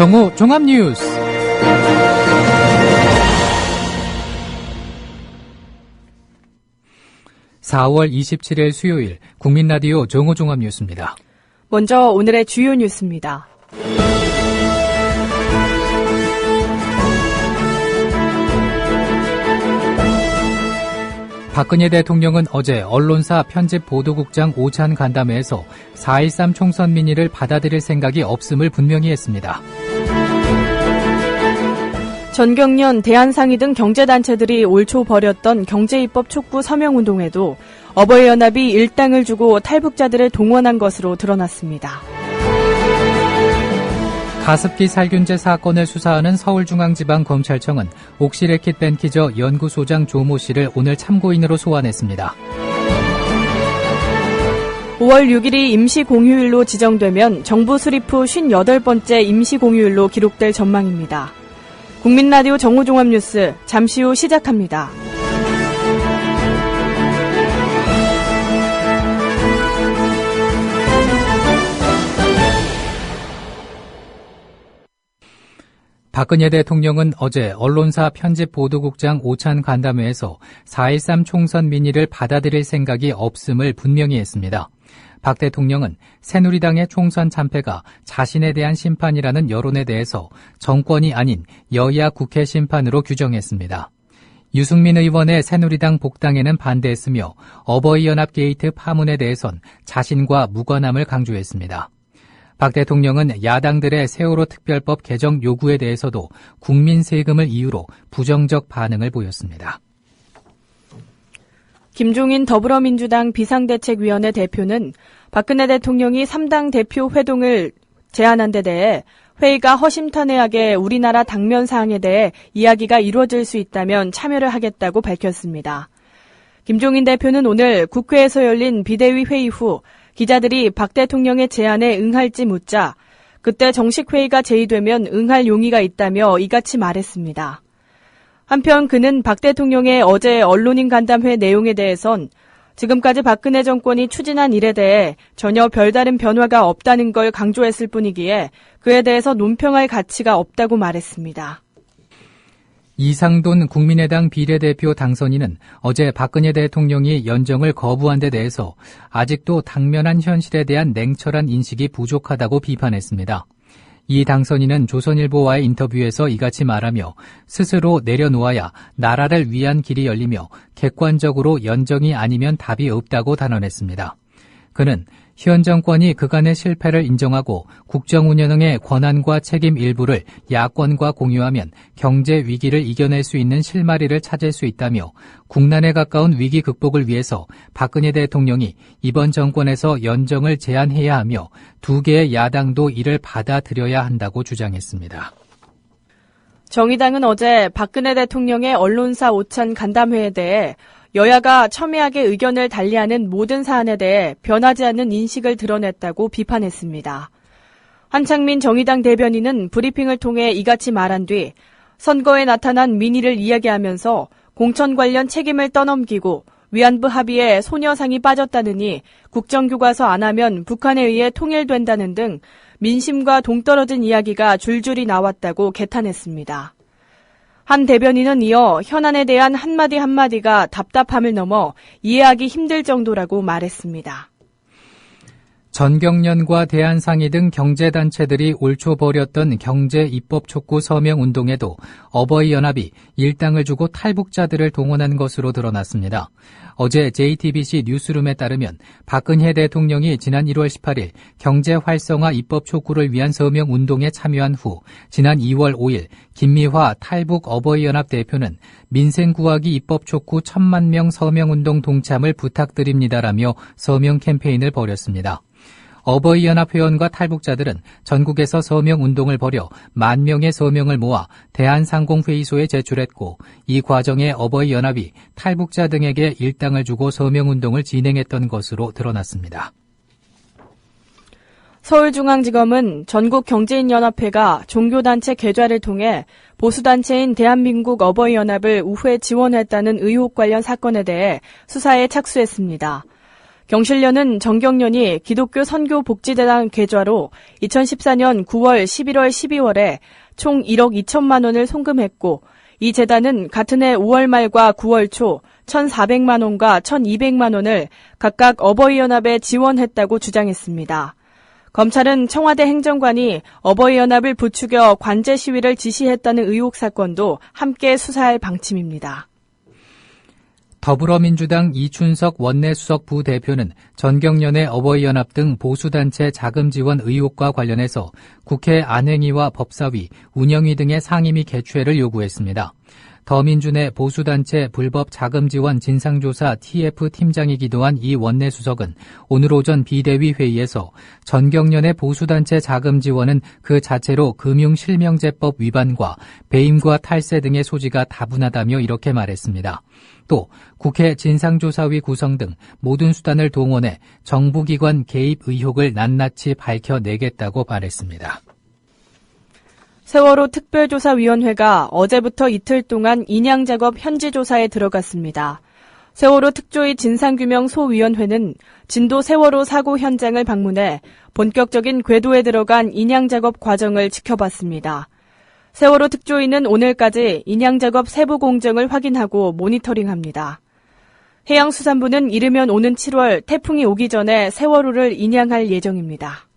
정오 종합뉴스. (4월 27일) 수요일 국민라디오 정오 종합뉴스입니다. 먼저 오늘의 주요 뉴스입니다. 박근혜 대통령은 어제 언론사 편집보도국장 오찬 간담회에서 4.13 총선 민의를 받아들일 생각이 없음을 분명히 했습니다. 전경련, 대한상의 등 경제단체들이 올 초 벌였던 경제입법 촉구 서명운동에도 어버이연합이 일당을 주고 탈북자들을 동원한 것으로 드러났습니다. 가습기 살균제 사건을 수사하는 서울중앙지방검찰청은 옥시레킷 벤키저 연구소장 조모 씨를 오늘 참고인으로 소환했습니다. 5월 6일이 임시공휴일로 지정되면 정부 수립 후 58번째 임시공휴일로 기록될 전망입니다. 국민라디오 정오종합뉴스 잠시 후 시작합니다. 박근혜 대통령은 어제 언론사 편집보도국장 오찬 간담회에서 4.13 총선 민의를 받아들일 생각이 없음을 분명히 했습니다. 박 대통령은 새누리당의 총선 참패가 자신에 대한 심판이라는 여론에 대해서 정권이 아닌 여야 국회 심판으로 규정했습니다. 유승민 의원의 새누리당 복당에는 반대했으며 어버이연합 게이트 파문에 대해선 자신과 무관함을 강조했습니다. 박 대통령은 야당들의 세월호 특별법 개정 요구에 대해서도 국민 세금을 이유로 부정적 반응을 보였습니다. 김종인 더불어민주당 비상대책위원회 대표는 박근혜 대통령이 3당 대표 회동을 제안한 데 대해 회의가 허심탄회하게 우리나라 당면 사항에 대해 이야기가 이루어질 수 있다면 참여를 하겠다고 밝혔습니다. 김종인 대표는 오늘 국회에서 열린 비대위 회의 후 기자들이 박 대통령의 제안에 응할지 묻자 그때 정식 회의가 제의되면 응할 용의가 있다며 이같이 말했습니다. 한편 그는 박 대통령의 어제 언론인 간담회 내용에 대해선 지금까지 박근혜 정권이 추진한 일에 대해 전혀 별다른 변화가 없다는 걸 강조했을 뿐이기에 그에 대해서 논평할 가치가 없다고 말했습니다. 이상돈 국민의당 비례대표 당선인은 어제 박근혜 대통령이 연정을 거부한 데 대해서 아직도 당면한 현실에 대한 냉철한 인식이 부족하다고 비판했습니다. 이 당선인은 조선일보와의 인터뷰에서 이같이 말하며 스스로 내려놓아야 나라를 위한 길이 열리며 객관적으로 연정이 아니면 답이 없다고 단언했습니다. 그는 현 정권이 그간의 실패를 인정하고 국정운영의 권한과 책임 일부를 야권과 공유하면 경제 위기를 이겨낼 수 있는 실마리를 찾을 수 있다며 국난에 가까운 위기 극복을 위해서 박근혜 대통령이 이번 정권에서 연정을 제안해야 하며 두 개의 야당도 이를 받아들여야 한다고 주장했습니다. 정의당은 어제 박근혜 대통령의 언론사 오찬 간담회에 대해 여야가 첨예하게 의견을 달리하는 모든 사안에 대해 변하지 않는 인식을 드러냈다고 비판했습니다. 한창민 정의당 대변인은 브리핑을 통해 이같이 말한 뒤 선거에 나타난 민의를 이야기하면서 공천 관련 책임을 떠넘기고 위안부 합의에 소녀상이 빠졌다느니 국정교과서 안 하면 북한에 의해 통일된다는 등 민심과 동떨어진 이야기가 줄줄이 나왔다고 개탄했습니다. 한 대변인은 이어 현안에 대한 한마디 한마디가 답답함을 넘어 이해하기 힘들 정도라고 말했습니다. 전경련과 대한상의 등 경제단체들이 올 초 벌였던 경제입법 촉구 서명운동에도 어버이연합이 일당을 주고 탈북자들을 동원한 것으로 드러났습니다. 어제 JTBC 뉴스룸에 따르면 박근혜 대통령이 지난 1월 18일 경제활성화 입법 촉구를 위한 서명운동에 참여한 후 지난 2월 5일 김미화 탈북 어버이연합 대표는 민생구하기 입법 촉구 1,000만 명 서명운동 동참을 부탁드립니다라며 서명 캠페인을 벌였습니다. 어버이연합 회원과 탈북자들은 전국에서 서명운동을 벌여 10,000명의 서명을 모아 대한상공회의소에 제출했고 이 과정에 어버이연합이 탈북자 등에게 일당을 주고 서명운동을 진행했던 것으로 드러났습니다. 서울중앙지검은 전국경제인연합회가 종교단체 계좌를 통해 보수단체인 대한민국 어버이연합을 우회 지원했다는 의혹 관련 사건에 대해 수사에 착수했습니다. 경실련은 정경련이 기독교 선교복지재단 계좌로 2014년 9월, 11월, 12월에 총 1억 2천만 원을 송금했고 이 재단은 같은 해 5월 말과 9월 초 1,400만 원과 1,200만 원을 각각 어버이연합에 지원했다고 주장했습니다. 검찰은 청와대 행정관이 어버이연합을 부추겨 관제 시위를 지시했다는 의혹 사건도 함께 수사할 방침입니다. 더불어민주당 이춘석 원내수석 부대표는 전경련의 어버이연합 등 보수단체 자금 지원 의혹과 관련해서 국회 안행위와 법사위, 운영위 등의 상임위 개최를 요구했습니다. 더민주내 보수단체 불법 자금 지원 진상조사 TF 팀장이기도 한 이 원내수석은 오늘 오전 비대위 회의에서 전경련의 보수단체 자금 지원은 그 자체로 금융실명제법 위반과 배임과 탈세 등의 소지가 다분하다며 이렇게 말했습니다. 또 국회 진상조사위 구성 등 모든 수단을 동원해 정부기관 개입 의혹을 낱낱이 밝혀내겠다고 말했습니다. 세월호 특별조사위원회가 어제부터 이틀 동안 인양작업 현지조사에 들어갔습니다. 세월호 특조위 진상규명 소위원회는 진도 세월호 사고 현장을 방문해 본격적인 궤도에 들어간 인양작업 과정을 지켜봤습니다. 세월호 특조위는 오늘까지 인양작업 세부 공정을 확인하고 모니터링합니다. 해양수산부는 이르면 오는 7월 태풍이 오기 전에 세월호를 인양할 예정입니다.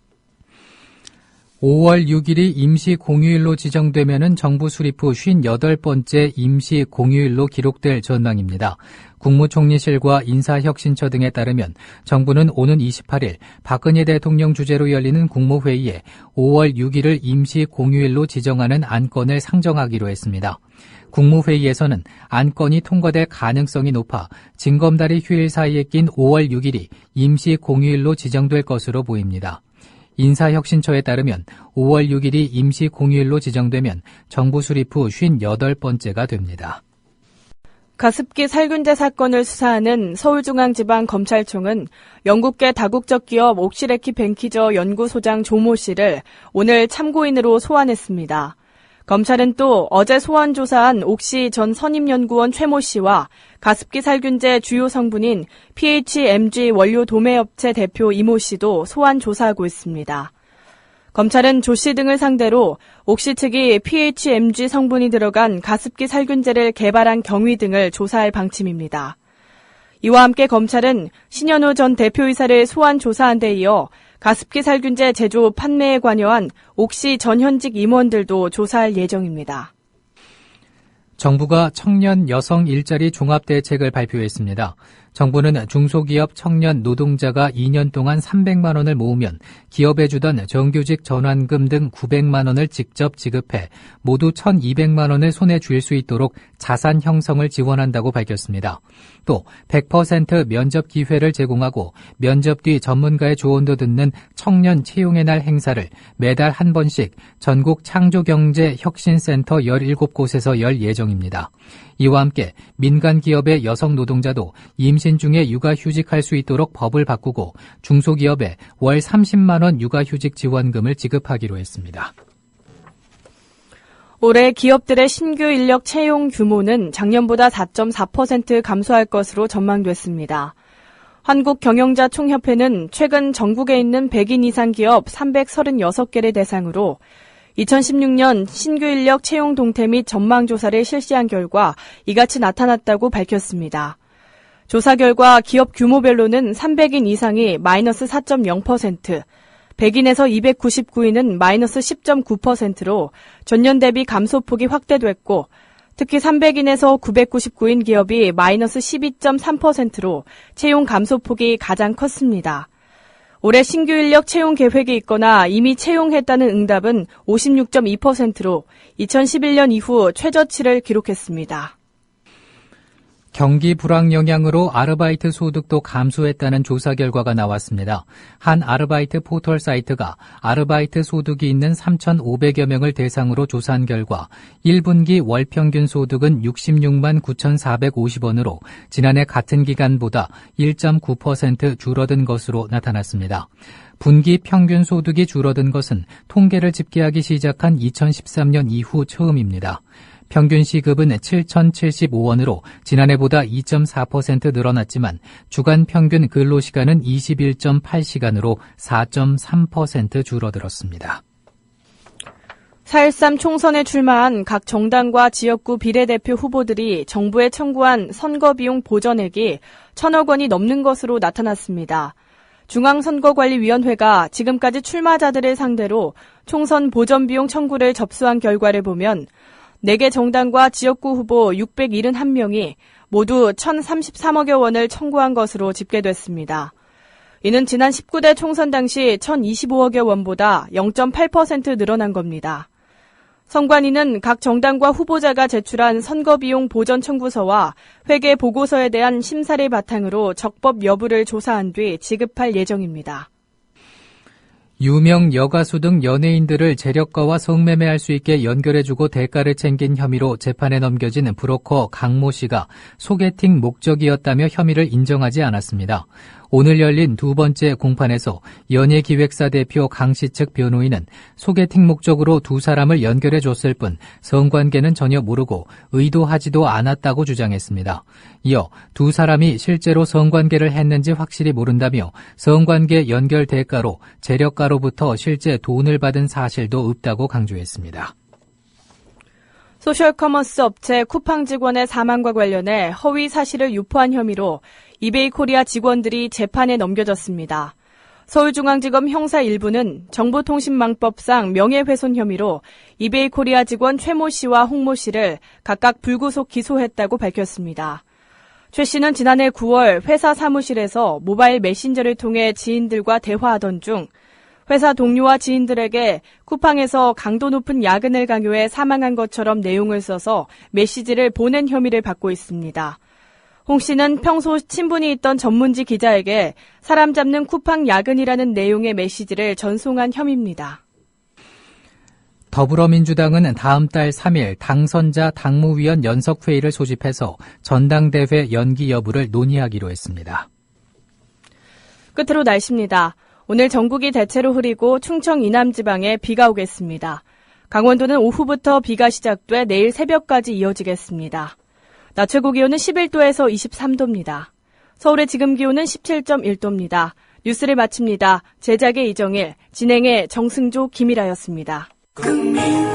5월 6일이 임시 공휴일로 지정되면은 정부 수립 후 58번째 임시 공휴일로 기록될 전망입니다. 국무총리실과 인사혁신처 등에 따르면 정부는 오는 28일 박근혜 대통령 주재로 열리는 국무회의에 5월 6일을 임시 공휴일로 지정하는 안건을 상정하기로 했습니다. 국무회의에서는 안건이 통과될 가능성이 높아 징검다리 휴일 사이에 낀 5월 6일이 임시 공휴일로 지정될 것으로 보입니다. 인사혁신처에 따르면 5월 6일이 임시 공휴일로 지정되면 정부 수립 후 58번째가 됩니다. 가습기 살균제 사건을 수사하는 서울중앙지방검찰청은 영국계 다국적 기업 옥시레키 벤키저 연구소장 조모 씨를 오늘 참고인으로 소환했습니다. 검찰은 또 어제 소환 조사한 옥시 전 선임연구원 최모 씨와 가습기 살균제 주요 성분인 PHMG 원료 도매업체 대표 이모 씨도 소환 조사하고 있습니다. 검찰은 조 씨 등을 상대로 옥시 측이 PHMG 성분이 들어간 가습기 살균제를 개발한 경위 등을 조사할 방침입니다. 이와 함께 검찰은 신현우 전 대표이사를 소환 조사한 데 이어 가습기 살균제 제조 판매에 관여한 옥시 전 현직 임원들도 조사할 예정입니다. 정부가 청년 여성 일자리 종합대책을 발표했습니다. 정부는 중소기업 청년 노동자가 2년 동안 300만 원을 모으면 기업에 주던 정규직 전환금 등 900만 원을 직접 지급해 모두 1,200만 원을 손에 쥘 수 있도록 자산 형성을 지원한다고 밝혔습니다. 또 100% 면접 기회를 제공하고 면접 뒤 전문가의 조언도 듣는 청년 채용의 날 행사를 매달 한 번씩 전국 창조경제혁신센터 17곳에서 열 예정입니다. 이와 함께 민간 기업의 여성 노동자도 임신 중에 육아휴직할 수 있도록 법을 바꾸고 중소기업에 월 30만 원 육아휴직 지원금을 지급하기로 했습니다. 올해 기업들의 신규 인력 채용 규모는 작년보다 4.4% 감소할 것으로 전망됐습니다. 한국경영자총협회는 최근 전국에 있는 100인 이상 기업 336개를 대상으로 2016년 신규 인력 채용 동태 및 전망조사를 실시한 결과 이같이 나타났다고 밝혔습니다. 조사 결과 기업 규모별로는 300인 이상이 마이너스 4.0%, 100인에서 299인은 마이너스 10.9%로 전년 대비 감소폭이 확대됐고 특히 300인에서 999인 기업이 마이너스 12.3%로 채용 감소폭이 가장 컸습니다. 올해 신규 인력 채용 계획이 있거나 이미 채용했다는 응답은 56.2%로 2011년 이후 최저치를 기록했습니다. 경기 불황 영향으로 아르바이트 소득도 감소했다는 조사 결과가 나왔습니다. 한 아르바이트 포털 사이트가 아르바이트 소득이 있는 3,500여 명을 대상으로 조사한 결과 1분기 월 평균 소득은 66만 9,450원으로 지난해 같은 기간보다 1.9% 줄어든 것으로 나타났습니다. 분기 평균 소득이 줄어든 것은 통계를 집계하기 시작한 2013년 이후 처음입니다. 평균 시급은 7,075원으로 지난해보다 2.4% 늘어났지만 주간 평균 근로시간은 21.8시간으로 4.3% 줄어들었습니다. 4.13 총선에 출마한 각 정당과 지역구 비례대표 후보들이 정부에 청구한 선거비용 보전액이 1,000억 원이 넘는 것으로 나타났습니다. 중앙선거관리위원회가 지금까지 출마자들을 상대로 총선 보전비용 청구를 접수한 결과를 보면 4개 정당과 지역구 후보 671명이 모두 1,033억여 원을 청구한 것으로 집계됐습니다. 이는 지난 19대 총선 당시 1,025억여 원보다 0.8% 늘어난 겁니다. 선관위는 각 정당과 후보자가 제출한 선거비용 보전 청구서와 회계 보고서에 대한 심사를 바탕으로 적법 여부를 조사한 뒤 지급할 예정입니다. 유명 여가수 등 연예인들을 재력가와 성매매할 수 있게 연결해주고 대가를 챙긴 혐의로 재판에 넘겨진 브로커 강모 씨가 소개팅 목적이었다며 혐의를 인정하지 않았습니다. 오늘 열린 두 번째 공판에서 연예기획사 대표 강 씨 측 변호인은 소개팅 목적으로 두 사람을 연결해줬을 뿐 성관계는 전혀 모르고 의도하지도 않았다고 주장했습니다. 이어 두 사람이 실제로 성관계를 했는지 확실히 모른다며 성관계 연결 대가로 재력가로부터 실제 돈을 받은 사실도 없다고 강조했습니다. 소셜커머스 업체 쿠팡 직원의 사망과 관련해 허위 사실을 유포한 혐의로 이베이 코리아 직원들이 재판에 넘겨졌습니다. 서울중앙지검 형사 1부는 정보통신망법상 명예훼손 혐의로 이베이 코리아 직원 최모 씨와 홍모 씨를 각각 불구속 기소했다고 밝혔습니다. 최 씨는 지난해 9월 회사 사무실에서 모바일 메신저를 통해 지인들과 대화하던 중 회사 동료와 지인들에게 쿠팡에서 강도 높은 야근을 강요해 사망한 것처럼 내용을 써서 메시지를 보낸 혐의를 받고 있습니다. 홍 씨는 평소 친분이 있던 전문지 기자에게 사람 잡는 쿠팡 야근이라는 내용의 메시지를 전송한 혐의입니다. 더불어민주당은 다음 달 3일 당선자 당무위원 연석회의를 소집해서 전당대회 연기 여부를 논의하기로 했습니다. 끝으로 날씨입니다. 오늘 전국이 대체로 흐리고 충청 이남 지방에 비가 오겠습니다. 강원도는 오후부터 비가 시작돼 내일 새벽까지 이어지겠습니다. 낮 최고 기온은 11도에서 23도입니다. 서울의 지금 기온은 17.1도입니다. 뉴스를 마칩니다. 제작의 이정일, 진행의 정승조, 김일아였습니다. 국민라디오